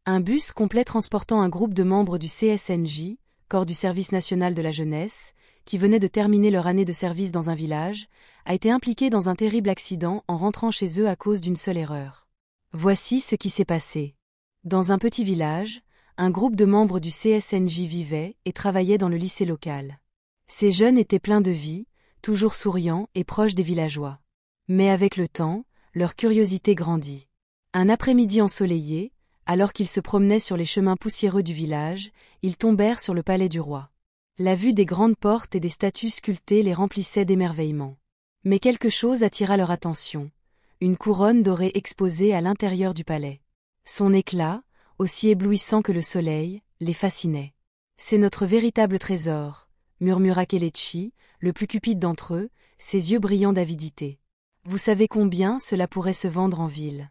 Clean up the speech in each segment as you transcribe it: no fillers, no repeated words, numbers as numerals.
Un bus complet transportant un groupe de membres du CSNJ, Corps du Service National de la Jeunesse, qui venaient de terminer leur année de service dans un village, a été impliqué dans un terrible accident en rentrant chez eux à cause d'une seule erreur. Voici ce qui s'est passé. Dans un petit village, un groupe de membres du CSNJ vivait et travaillait dans le lycée local. Ces jeunes étaient pleins de vie, toujours souriants et proches des villageois. Mais avec le temps, leur curiosité grandit. Un après-midi ensoleillé, alors qu'ils se promenaient sur les chemins poussiéreux du village, ils tombèrent sur le palais du roi. La vue des grandes portes et des statues sculptées les remplissait d'émerveillement. Mais quelque chose attira leur attention. Une couronne dorée exposée à l'intérieur du palais. Son éclat, aussi éblouissant que le soleil, les fascinait. « C'est notre véritable trésor », murmura Kelechi, le plus cupide d'entre eux, ses yeux brillant d'avidité. « Vous savez combien cela pourrait se vendre en ville ?»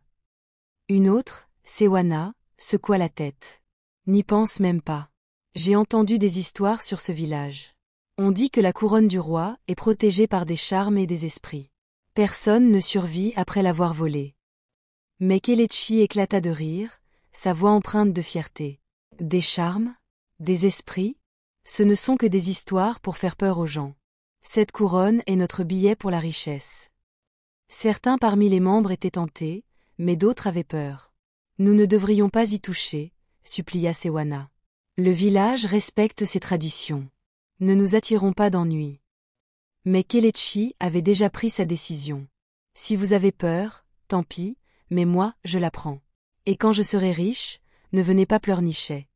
Une autre, Sewana, secoua la tête. « N'y pense même pas. J'ai entendu des histoires sur ce village. On dit que la couronne du roi est protégée par des charmes et des esprits. Personne ne survit après l'avoir volée. » Mais Kelechi éclata de rire, sa voix empreinte de fierté. « Des charmes? Des esprits? Ce ne sont que des histoires pour faire peur aux gens. Cette couronne est notre billet pour la richesse. » Certains parmi les membres étaient tentés, mais d'autres avaient peur. « Nous ne devrions pas y toucher, » supplia Sewana. « Le village respecte ses traditions. Ne nous attirons pas d'ennuis. » Mais Kelechi avait déjà pris sa décision. « Si vous avez peur, tant pis, mais moi, je la prends. Et quand je serai riche, ne venez pas pleurnicher. »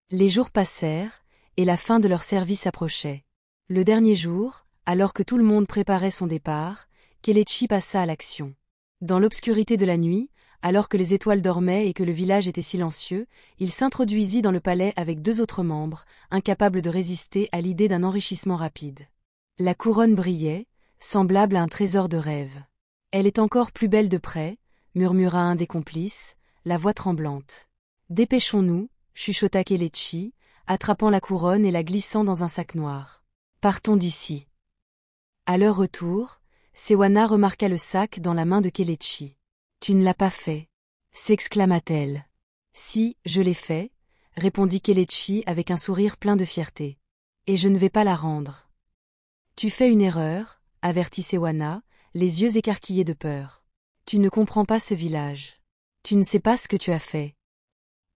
Les jours passèrent, et la fin de leur service approchait. Le dernier jour, alors que tout le monde préparait son départ, Kelechi passa à l'action. Dans l'obscurité de la nuit, alors que les étoiles dormaient et que le village était silencieux, il s'introduisit dans le palais avec 2 autres membres, incapables de résister à l'idée d'un enrichissement rapide. La couronne brillait, semblable à un trésor de rêve. « Elle est encore plus belle de près, » murmura un des complices, la voix tremblante. « Dépêchons-nous, » chuchota Kelechi, attrapant la couronne et la glissant dans un sac noir. « Partons d'ici. » À leur retour, Sewana remarqua le sac dans la main de Kelechi. « Tu ne l'as pas fait » s'exclama-t-elle. « Si, je l'ai fait » répondit Kelechi avec un sourire plein de fierté. « Et je ne vais pas la rendre. »« Tu fais une erreur » avertit Sewana, les yeux écarquillés de peur. « Tu ne comprends pas ce village. Tu ne sais pas ce que tu as fait. »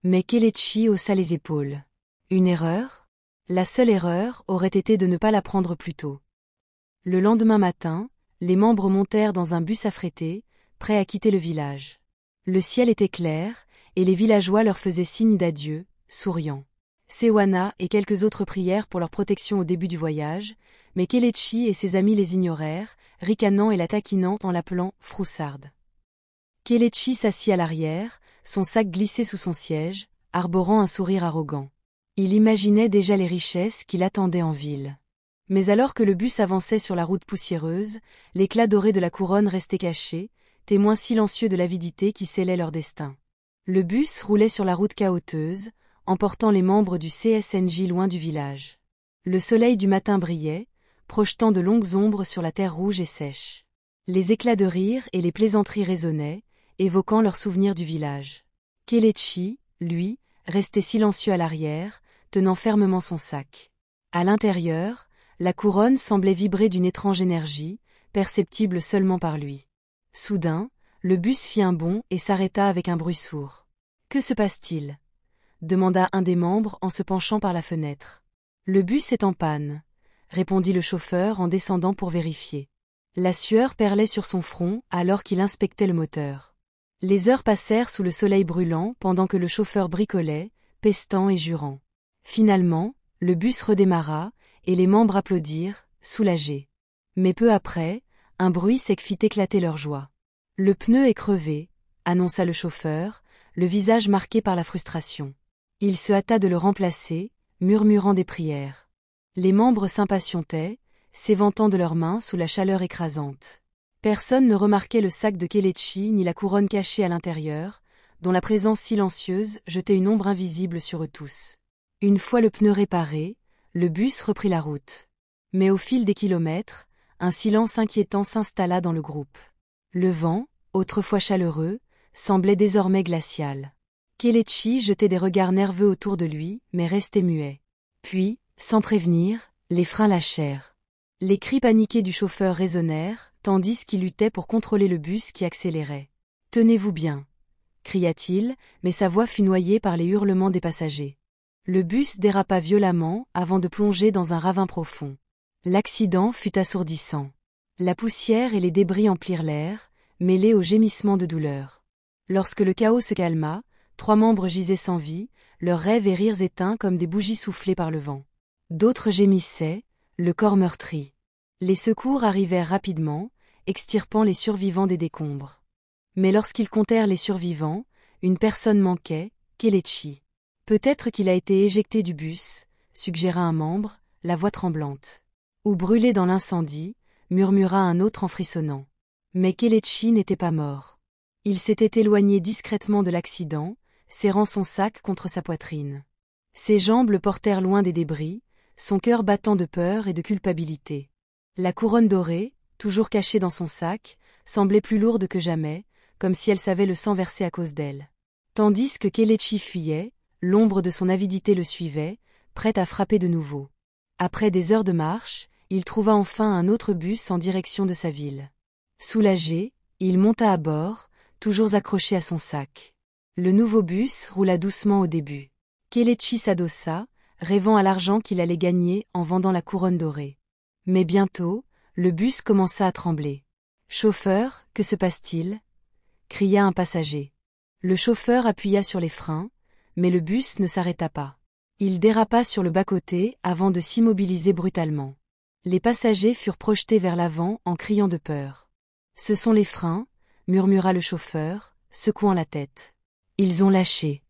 Mais Kelechi haussa les épaules. « Une erreur ? La seule erreur aurait été de ne pas la prendre plus tôt. » Le lendemain matin, les membres montèrent dans un bus affrété, prêts à quitter le village. Le ciel était clair, et les villageois leur faisaient signe d'adieu, souriants. Sewana et quelques autres prièrent pour leur protection au début du voyage, mais Kelechi et ses amis les ignorèrent, ricanant et la taquinant en l'appelant « Froussarde ». Kelechi s'assit à l'arrière, son sac glissé sous son siège, arborant un sourire arrogant. Il imaginait déjà les richesses qui l'attendaient en ville. Mais alors que le bus avançait sur la route poussiéreuse, l'éclat doré de la couronne restait caché, témoin silencieux de l'avidité qui scellait leur destin. Le bus roulait sur la route cahoteuse, emportant les membres du CSNJ loin du village. Le soleil du matin brillait, projetant de longues ombres sur la terre rouge et sèche. Les éclats de rire et les plaisanteries résonnaient, évoquant leurs souvenirs du village. Kelechi, lui, restait silencieux à l'arrière, tenant fermement son sac. À l'intérieur, la couronne semblait vibrer d'une étrange énergie, perceptible seulement par lui. Soudain, le bus fit un bond et s'arrêta avec un bruit sourd. « Que se passe-t-il » demanda un des membres en se penchant par la fenêtre. « Le bus est en panne » répondit le chauffeur en descendant pour vérifier. La sueur perlait sur son front alors qu'il inspectait le moteur. Les heures passèrent sous le soleil brûlant pendant que le chauffeur bricolait, pestant et jurant. Finalement, le bus redémarra, et les membres applaudirent, soulagés. Mais peu après, un bruit sec fit éclater leur joie. « Le pneu est crevé » annonça le chauffeur, le visage marqué par la frustration. Il se hâta de le remplacer, murmurant des prières. Les membres s'impatientaient, s'éventant de leurs mains sous la chaleur écrasante. Personne ne remarquait le sac de Kelechi ni la couronne cachée à l'intérieur, dont la présence silencieuse jetait une ombre invisible sur eux tous. Une fois le pneu réparé, le bus reprit la route. Mais au fil des kilomètres, un silence inquiétant s'installa dans le groupe. Le vent, autrefois chaleureux, semblait désormais glacial. Kelechi jetait des regards nerveux autour de lui, mais restait muet. Puis, sans prévenir, les freins lâchèrent. Les cris paniqués du chauffeur résonnèrent, tandis qu'il luttait pour contrôler le bus qui accélérait. « Tenez-vous bien !» cria-t-il, mais sa voix fut noyée par les hurlements des passagers. Le bus dérapa violemment avant de plonger dans un ravin profond. L'accident fut assourdissant. La poussière et les débris emplirent l'air, mêlés aux gémissements de douleur. Lorsque le chaos se calma, 3 membres gisaient sans vie, leurs rêves et rires éteints comme des bougies soufflées par le vent. D'autres gémissaient, le corps meurtri. Les secours arrivèrent rapidement, extirpant les survivants des décombres. Mais lorsqu'ils comptèrent les survivants, une personne manquait, Kelechi. Peut-être qu'il a été éjecté du bus, suggéra un membre, la voix tremblante. Ou brûlé dans l'incendie, murmura un autre en frissonnant. Mais Kelechi n'était pas mort. Il s'était éloigné discrètement de l'accident, serrant son sac contre sa poitrine. Ses jambes le portèrent loin des débris, son cœur battant de peur et de culpabilité. La couronne dorée, toujours cachée dans son sac, semblait plus lourde que jamais, comme si elle savait le sang versé à cause d'elle. Tandis que Kelechi fuyait, l'ombre de son avidité le suivait, prête à frapper de nouveau. Après des heures de marche, il trouva enfin un autre bus en direction de sa ville. Soulagé, il monta à bord, toujours accroché à son sac. Le nouveau bus roula doucement au début. Kelechi s'adossa, rêvant à l'argent qu'il allait gagner en vendant la couronne dorée. Mais bientôt, le bus commença à trembler. « Chauffeur, que se passe-t-il » cria un passager. Le chauffeur appuya sur les freins, mais le bus ne s'arrêta pas. Il dérapa sur le bas-côté avant de s'immobiliser brutalement. Les passagers furent projetés vers l'avant en criant de peur. « Ce sont les freins » murmura le chauffeur, secouant la tête. « Ils ont lâché. »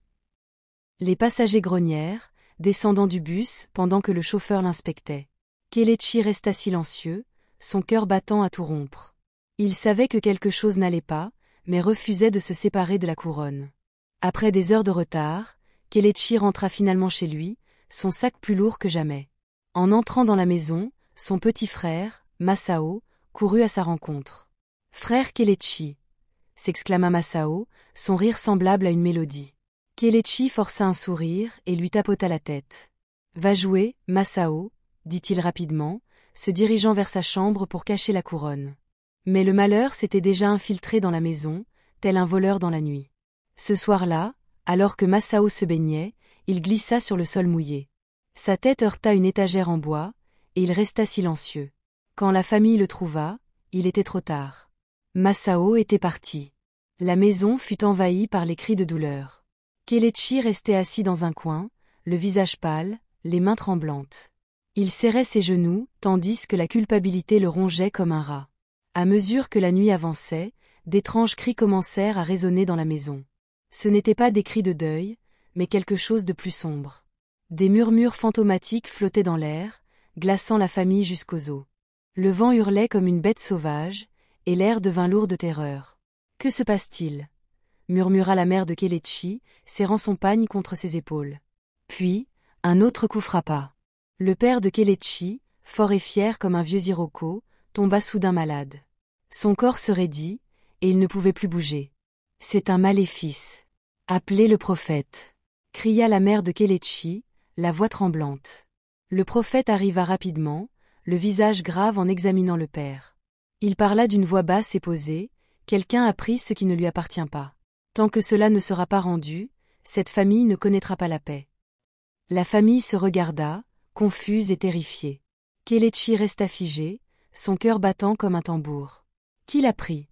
Les passagers grognèrent, descendant du bus pendant que le chauffeur l'inspectait. Kelechi resta silencieux, son cœur battant à tout rompre. Il savait que quelque chose n'allait pas, mais refusait de se séparer de la couronne. Après des heures de retard, Kelechi rentra finalement chez lui, son sac plus lourd que jamais. En entrant dans la maison, son petit frère, Masao, courut à sa rencontre. « Frère Kelechi !» s'exclama Masao, son rire semblable à une mélodie. Kelechi força un sourire et lui tapota la tête. « Va jouer, Masao !» dit-il rapidement, se dirigeant vers sa chambre pour cacher la couronne. Mais le malheur s'était déjà infiltré dans la maison, tel un voleur dans la nuit. Ce soir-là, alors que Masao se baignait, il glissa sur le sol mouillé. Sa tête heurta une étagère en bois, et il resta silencieux. Quand la famille le trouva, il était trop tard. Masao était parti. La maison fut envahie par les cris de douleur. Kelechi restait assis dans un coin, le visage pâle, les mains tremblantes. Il serrait ses genoux, tandis que la culpabilité le rongeait comme un rat. À mesure que la nuit avançait, d'étranges cris commencèrent à résonner dans la maison. Ce n'étaient pas des cris de deuil, mais quelque chose de plus sombre. Des murmures fantomatiques flottaient dans l'air, glaçant la famille jusqu'aux os. Le vent hurlait comme une bête sauvage, et l'air devint lourd de terreur. « Que se passe-t-il » murmura la mère de Kelechi, serrant son pagne contre ses épaules. Puis, un autre coup frappa. Le père de Kelechi, fort et fier comme un vieux Iroko, tomba soudain malade. Son corps se raidit, et il ne pouvait plus bouger. « C'est un maléfice. Appelez le prophète » cria la mère de Kelechi, la voix tremblante. Le prophète arriva rapidement, le visage grave en examinant le père. Il parla d'une voix basse et posée, « Quelqu'un a pris ce qui ne lui appartient pas. Tant que cela ne sera pas rendu, cette famille ne connaîtra pas la paix. » La famille se regarda, confuse et terrifiée. Kelechi resta figé, son cœur battant comme un tambour. « Qui l'a pris »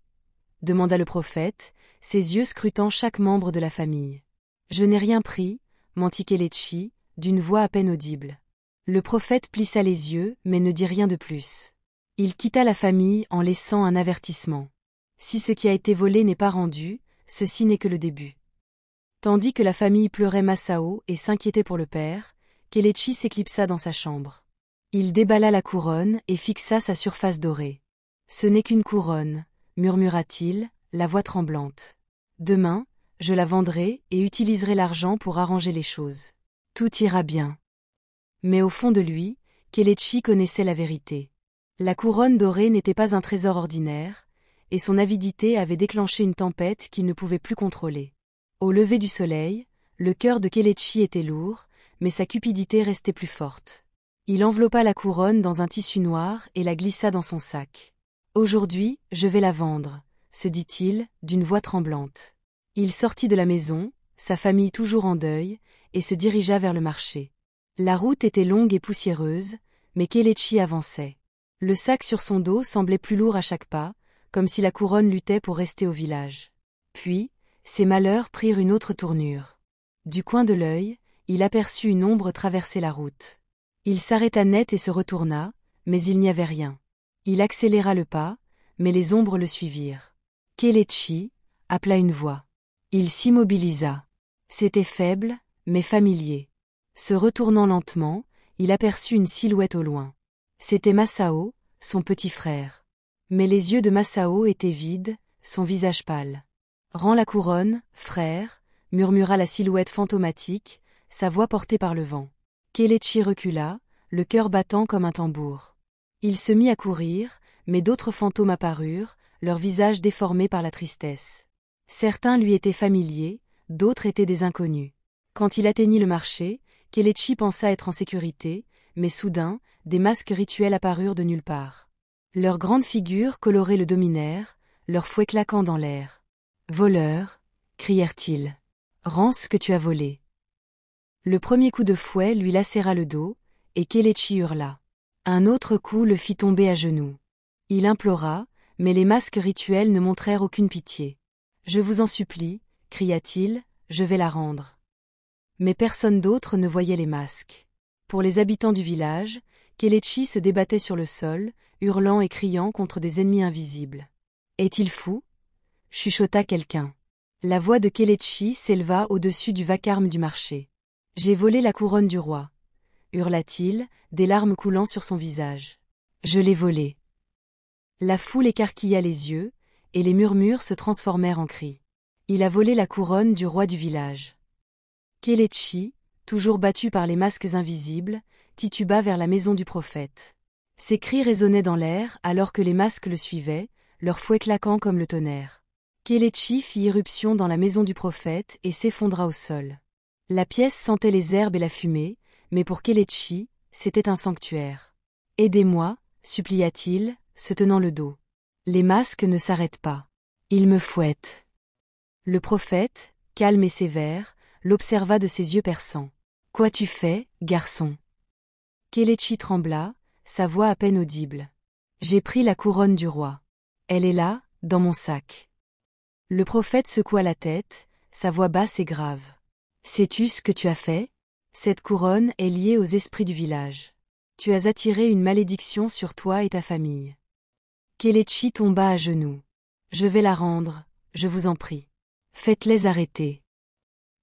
demanda le prophète, ses yeux scrutant chaque membre de la famille. « Je n'ai rien pris » mentit Kelechi, d'une voix à peine audible. Le prophète plissa les yeux, mais ne dit rien de plus. Il quitta la famille en laissant un avertissement. Si ce qui a été volé n'est pas rendu, ceci n'est que le début. Tandis que la famille pleurait Masao et s'inquiétait pour le père, Kelechi s'éclipsa dans sa chambre. Il déballa la couronne et fixa sa surface dorée. « Ce n'est qu'une couronne » murmura-t-il, la voix tremblante. « Demain, je la vendrai et utiliserai l'argent pour arranger les choses. Tout ira bien. » Mais au fond de lui, Kelechi connaissait la vérité. La couronne dorée n'était pas un trésor ordinaire, et son avidité avait déclenché une tempête qu'il ne pouvait plus contrôler. Au lever du soleil, Le cœur de Kelechi était lourd, mais sa cupidité restait plus forte. Il enveloppa la couronne dans un tissu noir et la glissa dans son sac. « Aujourd'hui, je vais la vendre », se dit-il, d'une voix tremblante. Il sortit de la maison, sa famille toujours en deuil, et se dirigea vers le marché. La route était longue et poussiéreuse, mais Kelechi avançait. Le sac sur son dos semblait plus lourd à chaque pas, comme si la couronne luttait pour rester au village. Puis, ses malheurs prirent une autre tournure. Du coin de l'œil, il aperçut une ombre traverser la route. Il s'arrêta net et se retourna, mais il n'y avait rien. Il accéléra le pas, mais les ombres le suivirent. Kelechi appela une voix. Il s'immobilisa. C'était faible, mais familier. Se retournant lentement, il aperçut une silhouette au loin. C'était Masao, son petit frère. Mais les yeux de Masao étaient vides, son visage pâle. « Rends la couronne, frère », murmura la silhouette fantomatique, sa voix portée par le vent. Kelechi recula, le cœur battant comme un tambour. Il se mit à courir, mais d'autres fantômes apparurent, leurs visages déformés par la tristesse. Certains lui étaient familiers, d'autres étaient des inconnus. Quand il atteignit le marché, Kelechi pensa être en sécurité, mais soudain, des masques rituels apparurent de nulle part. Leurs grandes figures colorées le dominèrent, leurs fouets claquant dans l'air. « Voleur !» crièrent-ils. « Rends ce que tu as volé. » Le premier coup de fouet lui lacéra le dos, et Kelechi hurla. Un autre coup le fit tomber à genoux. Il implora, mais les masques rituels ne montrèrent aucune pitié. « Je vous en supplie, » cria-t-il, « je vais la rendre. » Mais personne d'autre ne voyait les masques. Pour les habitants du village, Kelechi se débattait sur le sol, hurlant et criant contre des ennemis invisibles. « Est-il fou ?» chuchota quelqu'un. La voix de Kelechi s'éleva au-dessus du vacarme du marché. « J'ai volé la couronne du roi », hurla-t-il, des larmes coulant sur son visage. « Je l'ai volée. » La foule écarquilla les yeux, et les murmures se transformèrent en cris. Il a volé la couronne du roi du village. Kelechi, toujours battu par les masques invisibles, tituba vers la maison du prophète. Ses cris résonnaient dans l'air alors que les masques le suivaient, leurs fouets claquant comme le tonnerre. Kelechi fit irruption dans la maison du prophète et s'effondra au sol. La pièce sentait les herbes et la fumée, mais pour Kelechi, c'était un sanctuaire. « Aidez-moi » supplia-t-il, se tenant le dos. « Les masques ne s'arrêtent pas. Ils me fouettent. » Le prophète, calme et sévère, l'observa de ses yeux perçants. « Qu'as-tu fait, garçon ?» Kelechi trembla, sa voix à peine audible. « J'ai pris la couronne du roi. Elle est là, dans mon sac. » Le prophète secoua la tête, sa voix basse et grave. « Sais-tu ce que tu as fait ? Cette couronne est liée aux esprits du village. Tu as attiré une malédiction sur toi et ta famille. » Kelechi tomba à genoux. « Je vais la rendre, je vous en prie. Faites-les arrêter. »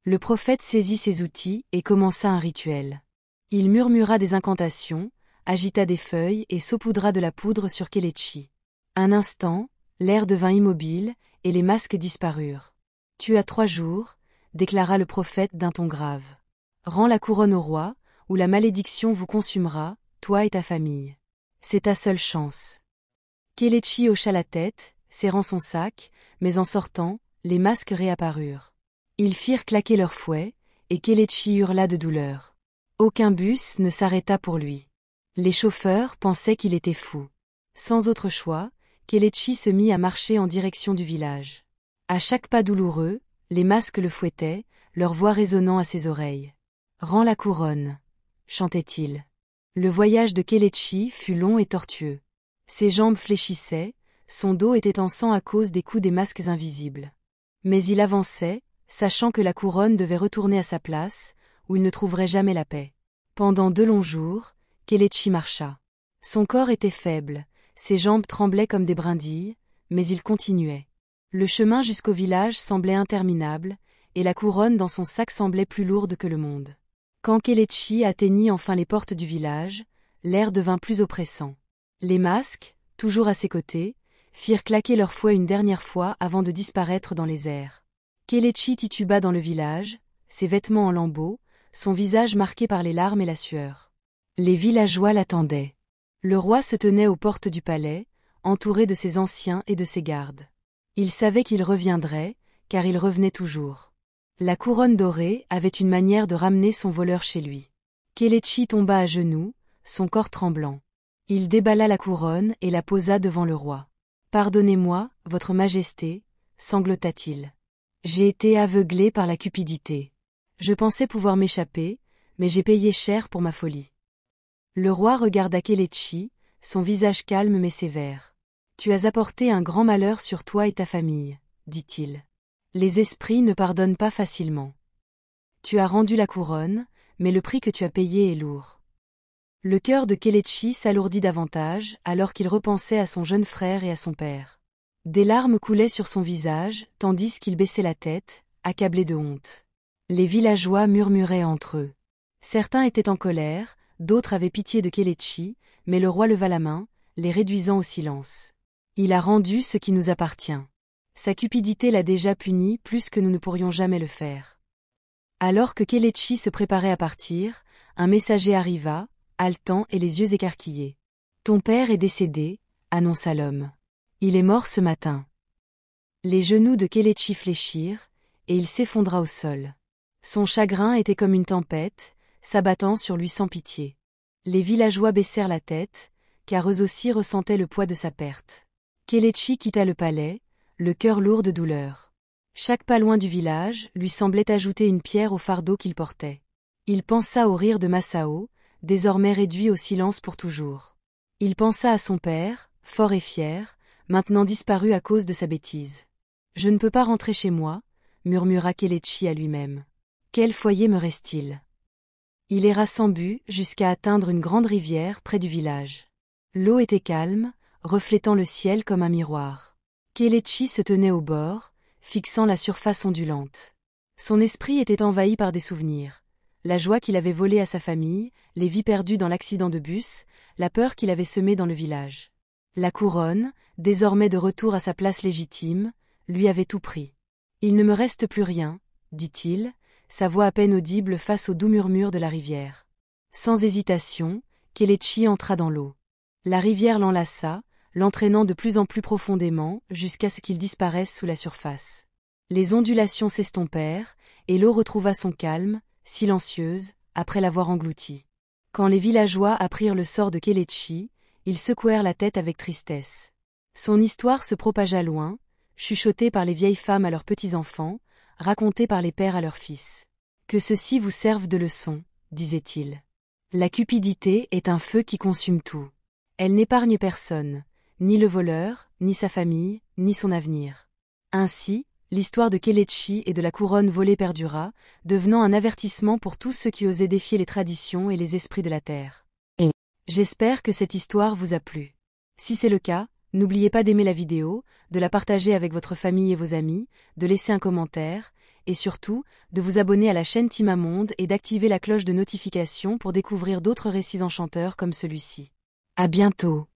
Le prophète saisit ses outils et commença un rituel. Il murmura des incantations, agita des feuilles et saupoudra de la poudre sur Kelechi. Un instant, l'air devint immobile et les masques disparurent. « Tu as 3 jours, » déclara le prophète d'un ton grave. « Rends la couronne au roi, ou la malédiction vous consumera, toi et ta famille. C'est ta seule chance. » Kelechi hocha la tête, serrant son sac, mais en sortant, les masques réapparurent. Ils firent claquer leurs fouets, et Kelechi hurla de douleur. Aucun bus ne s'arrêta pour lui. Les chauffeurs pensaient qu'il était fou. Sans autre choix, Kelechi se mit à marcher en direction du village. À chaque pas douloureux, les masques le fouettaient, leur voix résonnant à ses oreilles. « Rends la couronne » chantait-il. Le voyage de Kelechi fut long et tortueux. Ses jambes fléchissaient, son dos était en sang à cause des coups des masques invisibles. Mais il avançait, sachant que la couronne devait retourner à sa place, où il ne trouverait jamais la paix. Pendant 2 longs jours, Kelechi marcha. Son corps était faible, ses jambes tremblaient comme des brindilles, mais il continuait. Le chemin jusqu'au village semblait interminable, et la couronne dans son sac semblait plus lourde que le monde. Quand Kelechi atteignit enfin les portes du village, l'air devint plus oppressant. Les masques, toujours à ses côtés, firent claquer leurs fouets une dernière fois avant de disparaître dans les airs. Kelechi tituba dans le village, ses vêtements en lambeaux, son visage marqué par les larmes et la sueur. Les villageois l'attendaient. Le roi se tenait aux portes du palais, entouré de ses anciens et de ses gardes. Il savait qu'il reviendrait, car il revenait toujours. La couronne dorée avait une manière de ramener son voleur chez lui. Kelechi tomba à genoux, son corps tremblant. Il déballa la couronne et la posa devant le roi. « Pardonnez-moi, votre majesté, » sanglota-t-il. « J'ai été aveuglé par la cupidité. Je pensais pouvoir m'échapper, mais j'ai payé cher pour ma folie. » Le roi regarda Kelechi, son visage calme mais sévère. « Tu as apporté un grand malheur sur toi et ta famille, » dit-il. « Les esprits ne pardonnent pas facilement. Tu as rendu la couronne, mais le prix que tu as payé est lourd. » Le cœur de Kelechi s'alourdit davantage alors qu'il repensait à son jeune frère et à son père. Des larmes coulaient sur son visage, tandis qu'il baissait la tête, accablé de honte. Les villageois murmuraient entre eux. Certains étaient en colère, d'autres avaient pitié de Kelechi, mais le roi leva la main, les réduisant au silence. Il a rendu ce qui nous appartient. Sa cupidité l'a déjà puni plus que nous ne pourrions jamais le faire. Alors que Kelechi se préparait à partir, un messager arriva, haletant et les yeux écarquillés. « Ton père est décédé, » annonça l'homme. « Il est mort ce matin. » Les genoux de Kelechi fléchirent, et il s'effondra au sol. Son chagrin était comme une tempête, s'abattant sur lui sans pitié. Les villageois baissèrent la tête, car eux aussi ressentaient le poids de sa perte. Kelechi quitta le palais, le cœur lourd de douleur. Chaque pas loin du village lui semblait ajouter une pierre au fardeau qu'il portait. Il pensa au rire de Masao, désormais réduit au silence pour toujours. Il pensa à son père, fort et fier, maintenant disparu à cause de sa bêtise. « Je ne peux pas rentrer chez moi, » murmura Kelechi à lui-même. « Quel foyer me reste-t-il » Il erra sans but jusqu'à atteindre une grande rivière près du village. L'eau était calme, reflétant le ciel comme un miroir. Kelechi se tenait au bord, fixant la surface ondulante. Son esprit était envahi par des souvenirs. La joie qu'il avait volée à sa famille, les vies perdues dans l'accident de bus, la peur qu'il avait semée dans le village. La couronne, désormais de retour à sa place légitime, lui avait tout pris. « Il ne me reste plus rien, » dit-il, sa voix à peine audible face au doux murmure de la rivière. Sans hésitation, Kelechi entra dans l'eau. La rivière l'enlaça, l'entraînant de plus en plus profondément jusqu'à ce qu'il disparaisse sous la surface. Les ondulations s'estompèrent, et l'eau retrouva son calme, silencieuse, après l'avoir engloutie. Quand les villageois apprirent le sort de Kelechi, ils secouèrent la tête avec tristesse. Son histoire se propagea loin, chuchotée par les vieilles femmes à leurs petits-enfants, racontée par les pères à leurs fils. « Que ceci vous serve de leçon, » disait-il. La cupidité est un feu qui consume tout. Elle n'épargne personne, ni le voleur, ni sa famille, ni son avenir. Ainsi, l'histoire de Kelechi et de la couronne volée perdura, devenant un avertissement pour tous ceux qui osaient défier les traditions et les esprits de la terre. J'espère que cette histoire vous a plu. Si c'est le cas, n'oubliez pas d'aimer la vidéo, de la partager avec votre famille et vos amis, de laisser un commentaire, et surtout, de vous abonner à la chaîne Timamonde et d'activer la cloche de notification pour découvrir d'autres récits enchanteurs comme celui-ci. À bientôt.